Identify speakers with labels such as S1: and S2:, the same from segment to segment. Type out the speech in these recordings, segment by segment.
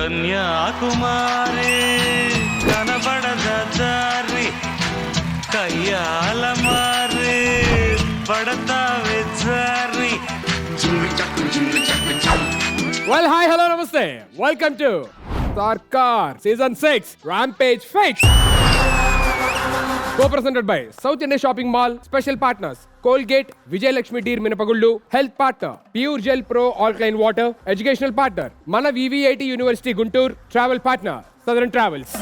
S1: కన్యాకుమారి కనబడద దారి కయ్యాల మారి పడతావే జారి.
S2: Well, hi, hello, namaste. Welcome to Sarkar Season 6 Rampage Fix. Co-presented by South India Shopping Mall. Special partners Colgate, Vijay Lakshmi Deer Minapagullu. Health partner Pure Gel Pro Alkaline Water. Educational partner Mana VVIT University Guntur. Travel partner Southern Travels.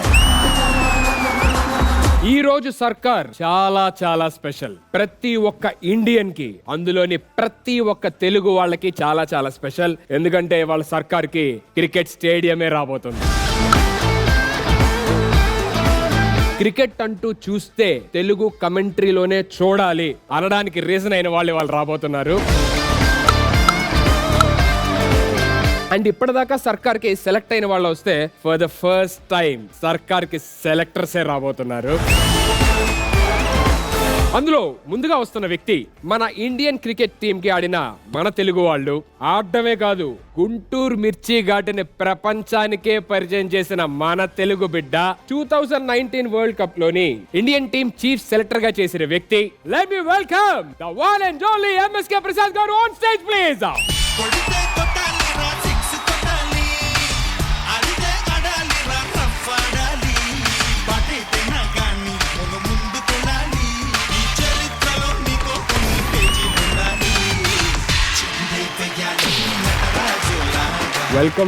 S2: ఈ రోజు సర్కార్ చాలా చాలా special. ప్రతి ఒక్క Indian కి, అందులోని ప్రతి ఒక్క తెలుగు వాళ్ళకి చాలా చాలా స్పెషల్. ఎందుకంటే వాళ్ళ సర్కార్ కి క్రికెట్ స్టేడియమే రాబోతుంది. క్రికెట్ అంటూ చూస్తే తెలుగు కమెంట్రీలోనే చూడాలి అనడానికి రీజన్ అయిన వాళ్ళు రాబోతున్నారు. అండ్ ఇప్పటిదాకా సర్కార్ కి సెలెక్ట్ అయిన వాళ్ళు వస్తే ఫర్ ద ఫస్ట్ టైం సర్కార్ కి సెలెక్టర్సే రాబోతున్నారు. అందులో ముందుగా వస్తున్న వ్యక్తి మన ఇండియన్ క్రికెట్ టీమ్ కి ఆడిన మన తెలుగు వాళ్ళు. ఆడటమే కాదు, గుంటూరు మిర్చి ఘాటుని ప్రపంచానికే పరిచయం చేసిన మన తెలుగు బిడ్డ. 2019 వరల్డ్ కప్ లోని ఇండియన్ టీమ్ చీఫ్ సెలెక్టర్ గా చేసిన వ్యక్తి. Let me welcome the one and only MSK Prasad garu on stage please.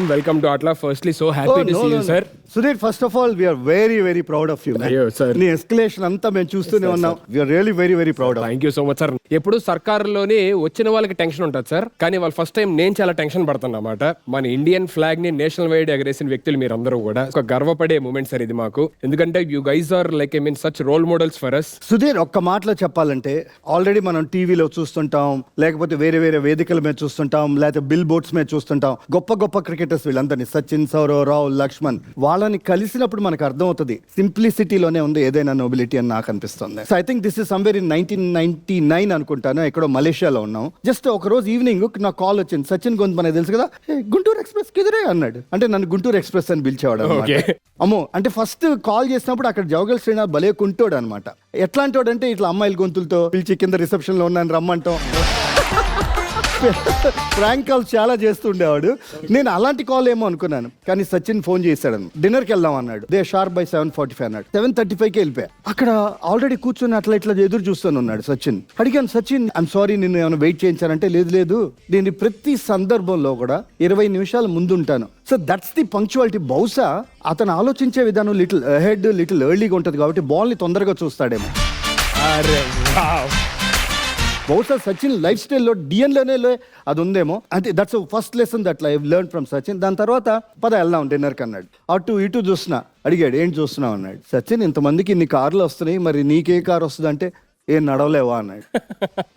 S2: Welcome to Atla. Firstly, so happy to see you, sir.
S3: Sudhir, first of all, we are very, very proud of you, man.
S2: Ayyo, sir.
S3: నీ escalation అంతా మేము చూస్తూనే ఉన్నాం. We are really very, very proud of you.
S2: Thank you so much sir. ఎప్పుడు సర్కారులోని వచ్చిన వాళ్ళకి tension ఉంటుంది sir, కానీ వాళ్ళ ఫస్ట్ టైం నేను చాలా టెన్షన్ పడుతున్నమాట. మన ఇండియన్ ఫ్లాగ్ ని నేషనల్ వైడ్ ఎగరేసిన వ్యక్తులు మీరందరూ కూడా. ఒక గర్వపడే మూమెంట్ సార్ ఇది మాకు. ఎందుకంటే you guys are like such role models for us.
S3: Sudheer, ఒక్క మాటలో చెప్పాలంటే ఆల్రెడీ మనం టీవీలో చూస్తుంటాం, లేకపోతే వేరే వేరే వేదికల మీద చూస్తుంటాం, లేకపోతే బిల్ బోర్డ్స్ మీద చూస్తుంటాం. గొప్ప గొప్ప క్రికెటర్స్ వీళ్ళందరినీ, సచిన్, సౌరవ్, రాహుల్, లక్ష్మణ్, వాళ్ళని కలిసినప్పుడు మనకు అర్థం అవుతుంది సింప్లిసిటీలోనే ఉంది ఏదైనా నోబిలిటీ అని నాకు అనిపిస్తుంది. So I think this is somewhere in 1999 అనుకుంటాను, ఎక్కడో మలేషియాలో ఉన్నాం. జస్ట్ ఒక రోజు ఈవినింగ్ నాకు కాల్ వచ్చింది. సచిన్ గొంతు మనకు తెలుసు కదా, గుంటూరు ఎక్స్ప్రెస్ కిదిరే అన్నాడు. అంటే నన్ను గుంటూరు ఎక్స్ప్రెస్ అని పిలిచేవాడు. అమ్మో, అంటే ఫస్ట్ కాల్ చేసినప్పుడు అక్కడ జవగల్ శ్రీనాథ్ భలే కుంటోడు అనమాట. ఎట్లాంటి వాడు అంటే ఇట్లా అమ్మాయిల గొంతులతో పిలిచి కింద రిసెప్షన్ లో ఉన్నాను రమ్మంటాం. ఫ్రాంక్ కాల్స్ చాలా చేస్తూ ఉండేవాడు. నేను అలాంటి కాల్ ఏమో అనుకున్నాను, కానీ సచిన్ ఫోన్ చేశాడు. డిన్నర్కి వెళ్దాం అన్నాడు. దే షార్ప్ బై 7:45 అన్నాడు. 7:35కి వెళ్ళిపోయా. అక్కడ ఆల్రెడీ కూర్చొని అట్లా ఇట్లా ఎదురు చూస్తాను ఉన్నాడు సచిన్. అడిగాను, సచిన్ ఐమ్ సారీ, నిన్ను ఏమైనా వెయిట్ చేయించానంటే లేదు నేను ప్రతి సందర్భంలో కూడా 20 నిమిషాలు ముందుంటాను. So that's the punctuality. బహుశా అతను ఆలోచించే విధానం లిటిల్ అహెడ్, లిటిల్ ఎర్లీగా ఉంటుంది కాబట్టి బాల్ ని తొందరగా చూస్తాడేమో. బహుశా సచిన్ లైఫ్ స్టైల్లో డిఎన్లోనే అది ఉందేమో. అంటే that's first lesson that I learn from Sachin. దాని తర్వాత పద వెళ్దాం డిన్నర్కి అన్నాడు. అటు ఇటు చూస్తున్నా. అడిగాడు, ఏంటి చూస్తున్నావు అన్నాడు. సచిన్, ఇంతమందికి ఇన్ని కార్లు వస్తున్నాయి, మరి నీకే కారు వస్తుంది అంటే ఏం నడవలేవా అన్నాడు.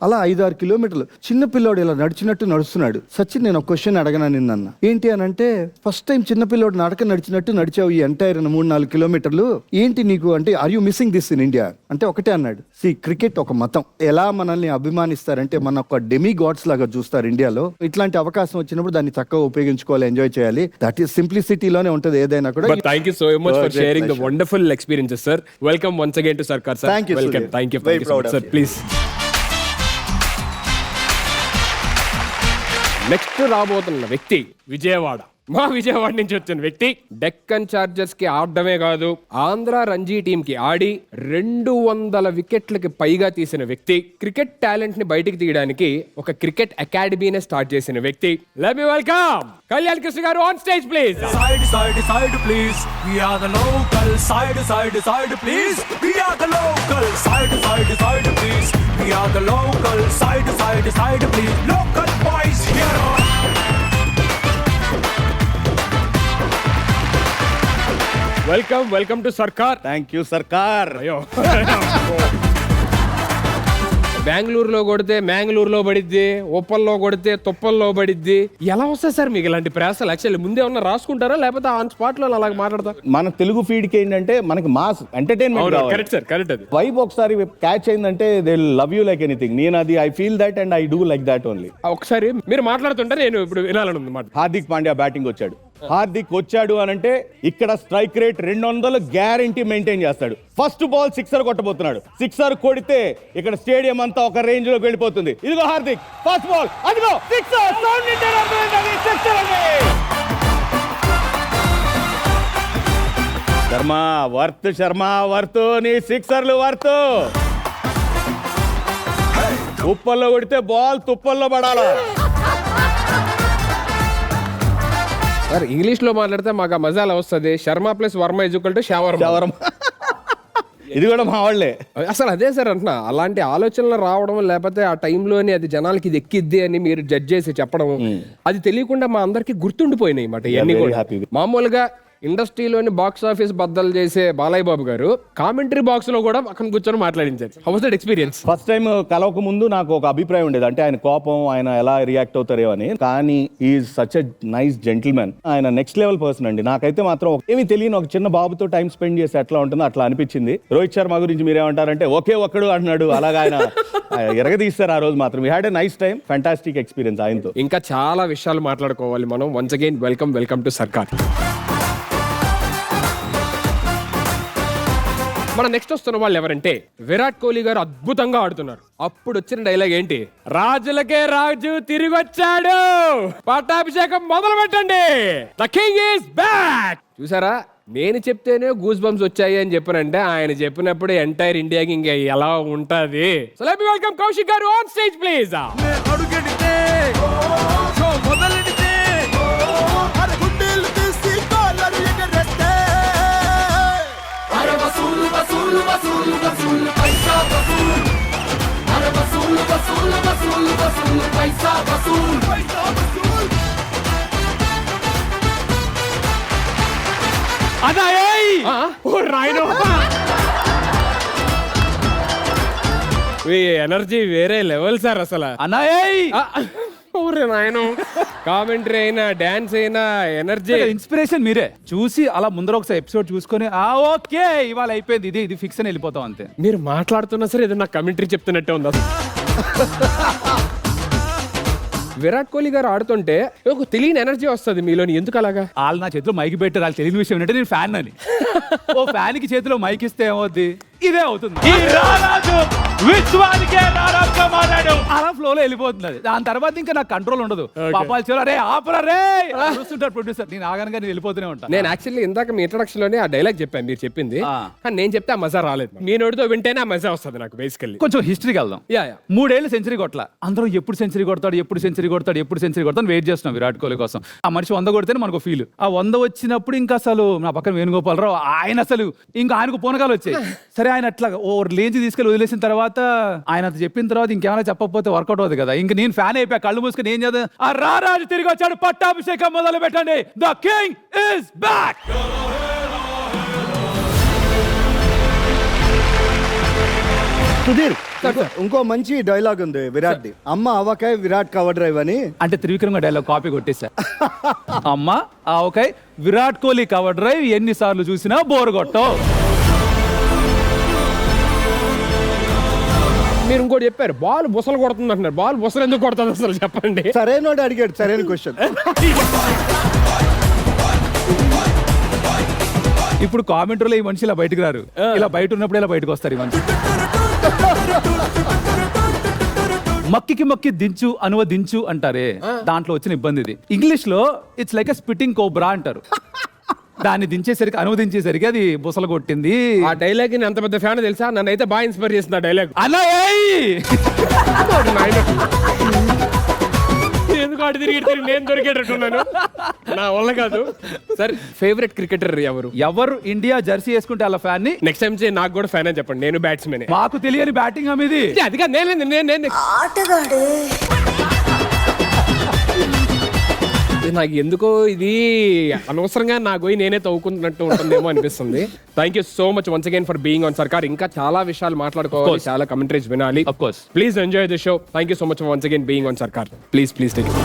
S3: అలా 5-6 కిలోమీటర్లు చిన్న పిల్లోడు ఇలా నడిచినట్టు నడుస్తున్నాడు. సచిన్, నేను ఒక క్వశ్చన్ అడగనా నిన్న. ఏంటి అని అంటే, ఫస్ట్ టైం చిన్న పిల్లోడు నడిచినట్టు నడిచావు ఈ ఎంటైర్ 3-4 కిలోమీటర్లు, ఏంటి నీకు అంటే are you missing this in India అంటే ఒకటే అన్నాడు. క్రికెట్ ఒక మతం. ఎలా మనల్ని అభిమానిస్తారంటే మన ఒక డెమీ గాడ్స్ లాగా చూస్తారు ఇండియాలో. ఇట్లాంటి అవకాశం వచ్చినప్పుడు దాన్ని చక్కగా ఉపయోగించుకోవాలి, ఎంజాయ్ చేయాలి. దట్ ఈస్ సింప్లిసిటీలోనే ఉంటుంది ఏదైనా కూడా.
S2: Thank you so much for sharing the wonderful experiences sir. Welcome once again to Sarkar sir.
S3: Thank you.
S2: Welcome. Thank you sir, please. Next రాబోతున్న వ్యక్తి విజయవాడ. మా విజయవాడ నుంచి వచ్చిన వ్యక్తి. డెక్కన్ చార్జర్స్ కి ఆడడమే కాదు, ఆంధ్ర రంజీ టీమ్ కి ఆడి 200 వికెట్లకి పైగా తీసిన వ్యక్తి. క్రికెట్ టాలెంట్ ని బయటికి తీయడానికి ఒక క్రికెట్ అకాడమీనే స్టార్ట్ చేసిన వ్యక్తి. Let me welcome Kalyan Krishna garu on stage please.
S4: Side please, we are the local. Side please, we are the local. Side please, we are the local. Side please, local boys here.
S2: Welcome to సర్కార్.
S3: Thank you సర్కార్.
S2: అయ్యో, బెంగళూరులో కొడితే మ్యాంగ్లూరులో పడిద్ది, ఉప్పల్లో కొడితే తుప్పల్లో పడిద్ది. ఎలా వస్తాయి sir మీకు ఇలాంటి ప్రయాసాలు? యాక్చువల్లీ ముందే ఏమన్నా రాసుకుంటారా, లేకపోతే ఆన్ స్పాట్ లో అలాగ మాట్లాడతారు?
S5: మన తెలుగు ఫీడ్ కి ఏంటంటే మనకి mass entertainment.
S2: Correct sir, correct. అది
S5: వైబ్ ఒకసారి క్యాచ్ అయిందంటే they love you like anything. నేను అది I feel that and I do like that only.
S2: ఒకసారి మీరు మాట్లాడుతుంటే నేను ఇప్పుడు వినాలని ఉంది మాట.
S5: హార్దిక్ పాండ్యా బ్యాటింగ్ వచ్చాడు, హార్దిక్ వచ్చాడు అని అంటే ఇక్కడ స్ట్రైక్ రేట్ 200 గ్యారంటీ మెయింటైన్ చేస్తాడు. ఫస్ట్ బాల్ సిక్సర్ కొట్టబోతున్నాడు. సిక్సర్ కొడితే ఇక్కడ స్టేడియం అంతా ఒక రేంజ్ లోకి వెళ్ళిపోతుంది. ఇదిగో హార్దిక్ ఫస్ట్ బాల్, అదిగో సిక్సర్, సౌండ్ ఇంటర్ అర్థమైంది, సిక్సర్ అండి. శర్మ వర్త్ నీ సిక్సర్లు వర్త్. ఉప్పల్లో కొడితే బాల్ తుప్పల్లో పడాలా.
S2: సార్ ఇంగ్లీష్ లో మాట్లాడితే మాకు ఆ మజాలా వస్తుంది. Sharma plus Varma = shawarma.
S5: ఇది కూడా మా వాళ్ళే.
S2: అసలు అదే సార్ అంటున్నా, అలాంటి ఆలోచనలు రావడం లేకపోతే ఆ టైంలోని అది జనాలకి ఇది ఎక్కిద్ది అని మీరు జడ్జ్ చేసి చెప్పడం, అది తెలియకుండా మా అందరికి గుర్తుండిపోయినాయి మాట. ఇవన్నీ
S5: very
S2: కూడా
S5: happy.
S2: మామూలుగా ఇండస్ట్రీలోని బాక్స్ ఆఫీస్ బద్దలు చేసే బాలయ్య బాబు గారు కామెంటరీ బాక్స్ లో కూడా పక్కన కూర్చొని మాట్లాడించారు. How was that experience?
S5: First time కలవక ముందు నాకు ఒక అభిప్రాయం ఉండేది, అంటే ఆయన కోపం, ఆయన ఎలా రియాక్ట్ అవుతారో అని. కానీ is such a nice gentlemen. ఆయన నెక్స్ట్ లెవెల్ పర్సన్ అండి. నాకైతే మాత్రం ఏమీ తెలియని ఒక చిన్న బాబుతో టైం స్పెండ్ చేసి ఎట్లా ఉంటుందో అట్లా అనిపించింది. రోహిత్ శర్మ గురించి మీరేమంటారంటే ఒకే ఒక్కడు అంటున్నాడు, అలాగా ఆయన ఎరగదీస్తారు ఆ రోజు మాత్రం. We had a nice time, fantastic experience ఆయనతో.
S2: ఇంకా చాలా విషయాలు మాట్లాడుకోవాలి మనం. వన్స్ అగైన్ వెల్కమ్ టు సర్కార్. మన నెక్స్ట్ వస్తున్న వాళ్ళు ఎవరంటే విరాట్ కోహ్లీ గారు అద్భుతంగా ఆడుతున్నారు. అప్పుడు వచ్చిన డైలాగ్ ఏంటి? రాజులకే రాజు తిరిగి వచ్చాడు, పట్టాభిషేకం మొదలు పెట్టండి, ద కింగ్ ఈస్ బ్యాక్. చూసారా, నేను చెప్తేనే గూస్ బంప్స్ వచ్చాయి అని చెప్పానంటే ఆయన చెప్పినప్పుడు ఎంటైర్ ఇండియాకి ఇంకా ఎలా ఉంటది. So let me welcome Kaushik గారు ఆన్ స్టేజ్ ప్లీజ్.
S1: అడుగెడితే షో మొదలెడితే అరే గుండెలు తీసి కాలరు ఎగరేస్తే అరే వసూలు వసూలు వసూలు వసూలు పైసా వసూలు అరే వసూలు వసూలు వసూలు వసూలు పైసా వసూలు పైసా వసూలు
S2: అదాయ్ ఓ రాయనో. ఎనర్జీ వేరే లెవెల్ సార్ అసలు.
S4: అన్నాయ్
S2: నాయన కామెంటరీ అయినా డాన్స్ అయినా ఎనర్జీ
S4: ఇన్స్పిరేషన్ మీరే చూసి అలా ముందర ఒకసారి ఎపిసోడ్ చూసుకొని ఓకే ఇవాళ అయిపోయింది, ఇది ఫిక్స్ అని వెళ్ళిపోతాం అంతే.
S2: మీరు మాట్లాడుతున్నా సరే ఏదో నా కమెంటరీ చెప్తున్నట్టే ఉంది అసలు. విరాట్ కోహ్లీ గారు ఆడుతుంటే ఒక తెలియని ఎనర్జీ వస్తుంది మీలోని. ఎందుకు అలాగా?
S4: వాళ్ళు నా చేతిలో మైక్ పెట్టారు, వాళ్ళు తెలియని విషయం ఏంటంటే నేను ఫ్యాన్ అని. ఓ ఫ్యాన్ కి చేతిలో మైక్ ఇస్తే ఏమవుద్ది? ఇదే అవుతుంది, అలా ఫ్లోలో వెళ్ళిపోతుంది. దాని తర్వాత ఇంకా నాకు కంట్రోల్ ఉండదు. పాపాలు చెవులు అరే ఆపరా రే చూస్తుంటారు ప్రొడ్యూసర్, నేను ఆగనగా నేను వెళ్ళిపోతూనే ఉంటాను.
S2: నేను యాక్చువల్లీ ఇందాక మీ ఇంట్రడక్షన్ లోనే ఆ డైలాగ్ చెప్పాను మీరు చెప్పింది, కానీ నేను చెప్తే ఆ మజా రాలేదు. మీ నోటితో వింటేనే ఆ మజా వస్తుంది నాకు. బేసికల్లీ
S4: కొంచెం హిస్టరీకి వెళ్దాం. 3 ఏళ్ళు సెంచరీ కొట్ల, అందరూ ఎప్పుడు సెంచరీ కొడతాడు ఎప్పుడు సెంచరీ కొడతాడు వెయిట్ చేస్తున్నాం విరాట్ కోహ్లీ కోసం. ఆ మనిషి 100 కొడితేనే మనకు ఫీల్. ఆ 100 వచ్చినప్పుడు ఇంకా అసలు నా పక్కన వేణుగోపాలరావు ఆయన అసలు ఇంకా ఆయనకు పోనకాలు వచ్చాయి. సరే ఆయన అట్లా ఓ లేంచి తీసుకెళ్ళి వదిలేసిన తర్వాత ఆయన చెప్పిన తర్వాత ఇంకేమైనా చెప్పకపోతే వర్కౌట్ అవుతుంది కదా. ఇంకా నేను ఫ్యాన్ అయిపోయా, కళ్ళు మూసుకొని ఏం చేద్దాం, ఆ రారాజు తిరిగి వచ్చాడు, పట్టాభిషేకం మొదలు పెట్టండి, the king is back.
S3: Sudheer, ఇంకో మంచి డైలాగ్ ఉంది విరాట్ ది. అమ్మ ఆవకాయ విరాట్ కవర్ డ్రైవ్ అని.
S4: అంటే త్రివిక్రమ డైలాగ్ కాపీ కొట్టేశా. అమ్మ okay, Virat Kohli cover drive ఎన్నిసార్లు చూసినా బోర్ కొట్టో.
S2: మీరు ఇంకోటి చెప్పారు, బాల్ బుసలు కొడుతుంది అంటున్నారు. బాల్ బుసలు ఎందుకు కొడుతుంది అసలు చెప్పండి.
S3: సరైనోడు అడిగాడు సరైన క్వశ్చన్.
S4: ఇప్పుడు కామెంటరీలో ఈ మనిషి ఇలా బయటకు రారు, ఇలా బయట ఉన్నప్పుడు ఇలా బయటకు వస్తారు ఈ మనిషి. మక్కి దించు అనువదించు అంటారే, దాంట్లో వచ్చిన ఇబ్బంది ఇది. ఇంగ్లీష్ లో it's like a spitting cobra అంటారు. దాన్ని దించేసరికి అనువదించేసరికి అది బుసలు కొట్టింది.
S2: ఆ డైలాగ్ ని అంత పెద్ద ఫ్యాన్ తెలుసా, నన్ను అయితే బాగా ఇన్స్పైర్ చేసింది ఆ డైలాగ్. ఎందుకు అటు తిరిగి నేను దొరికేటట్టున్నాను, నా వల్ల కాదు. సార్ ఫేవరెట్ క్రికెటర్ ఎవరు
S4: ఇండియా జెర్సీ వేసుకుంటే అలా ఫ్యాన్ ని
S2: నెక్స్ట్ టైం నాకు కూడా ఫ్యాన్ అని చెప్పండి. నేను బ్యాట్స్మెన్.
S4: మాకు తెలియని బ్యాటింగ్ అమ్మేది
S2: అదిగా నేను నాకు ఎందుకో ఇది అనవసరంగా నాకు పోయి నేనే తవ్వుకుంటున్నట్టు ఉంటుందేమో అనిపిస్తుంది. Thank you so much once again for being on Sarkar. ఇంకా చాలా విషయాలు మాట్లాడుకోవాలి, చాలా కమెంటరీస్ వినాలి.
S4: Of course
S2: please enjoy the show. Thank you so much once again being on Sarkar. Please take it.